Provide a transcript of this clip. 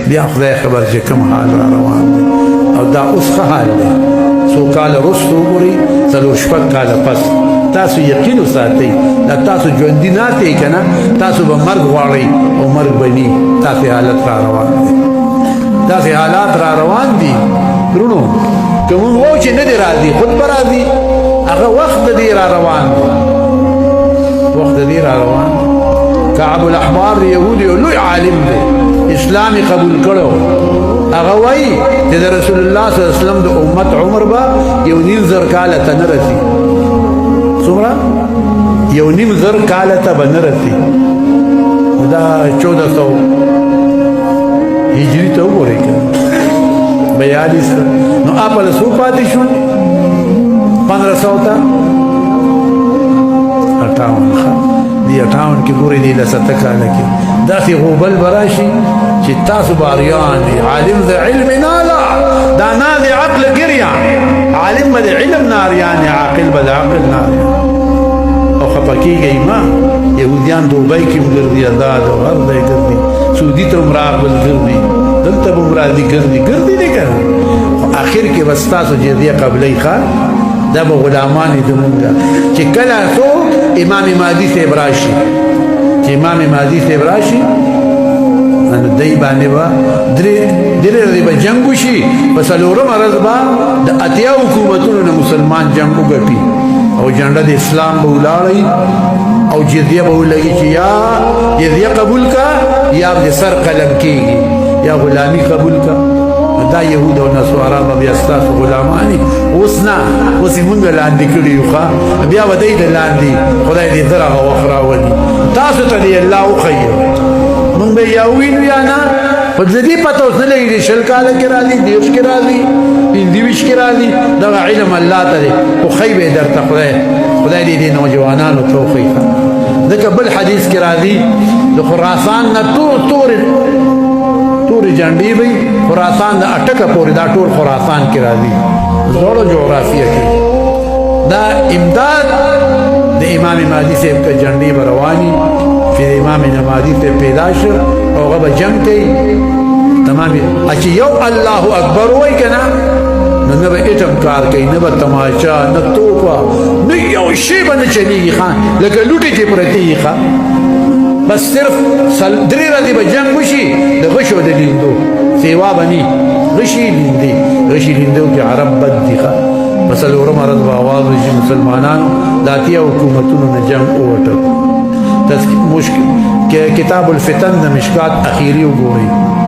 بیا خدای خبر چې کوم حال را روان دی او دا اوس ښه حال دی څو کاله وروسته وګورئ څلور شپږ کاله پس تاسو یقین وساتئ دا تاسو ژوندي ناتئ که نه تاسو به مرګ غواړئ او مرګ به ني داسې حالت را روان دی داسې حالات را روان دي درونو که مونږ وایو چې نه دی راځي خود به راځي هغه وخت د دې را روان دی وخت د دې را روان دی کعب الاحبار یهودي یو لوی عالم دی اسلام قبول کړو هغه وایي چې د رسول الله صلی الله علیه وسلم د امت عمر به 1.5 کاله ته نه رسي څومره 1.5 کاله ته به نه رسي دا 1400 هجری ته وګورئ 42 نو اپل سو پاتې شو 1500 ته 58 دی 58 کې ګورئ دی له 7 کاله کې داسې غوبل براشي چې تاسو باریان دي عالم د علم نالا دا نه د عقل ګریان عالم د علم ناریان عاقل به د عقل ناریان او خپکیږي ما یهودیان دوبۍ کې ګرځي آزاد او هر ځای ګرځي سعودي ته هم راغلل ګرځي دلته به هم راځي ګرځي نه کنه اخر کې بس تاسو جزیه قبلې ښه دا به غلامان دي مونږه چې کله څو امام مهدي صاحب راشي چې امام مهدي صاحب راشي نو دی باندې به درې به جنګ وشي په څلورمه ورځ به د اتیا حکومتونو نه مسلمان جنګ وګټي او جنډه د اسلام به ولاړئ او جزیه به ولګي چې یا جزیه قبول کا یا د سر قلم کېږي یا غلامي قبول کا دا یهود او نصارا به بیا ستاسو غلاماني اوس نه اوس یې مونږ لاندې کړي یو ښه بیا به دی د لاندې خدای دې زر هغه وخت راولي تاسو ته دې الله وښیي مونږ به یا ووینو یا نه په دې پته اوس نه لګېږي 20 کاله کې راځي 30 کې راځي 25 کې راځي دغه علم الله ته دی خو ښی به یې درته خدای دې دې نوجوانانو ته وښیي ځکه بل حدیث کې راځي د خراسان نه تورې جنډې وي خراسان د اټکه پورې دا ټول خراسان کې راځي زړه جغرافیه کې دا امداد د امام مهدي صاحب ته جنډې به رواني چې امام مهدي ته پیدا شو او هغه به جنګ کوي تمام چې یو الله اکبر وایي که نه نو نه به ایټم کار کوي نه به تماچا نه توپه نه یو شی به نه چلېږي ښه لکه لوټې چې پرتې وي ښه بس صرف 3 ورځې به جنګ وشي د غشو د لیندو سیوا به ني غشي لیندو کې عرب بد دي ښه په څلورمه ورځ به اواز وشي مسلمانانو د اتیا حکومتونو نه جنګ ووټل کتاب الفتن د مشکات اخیری وګورئ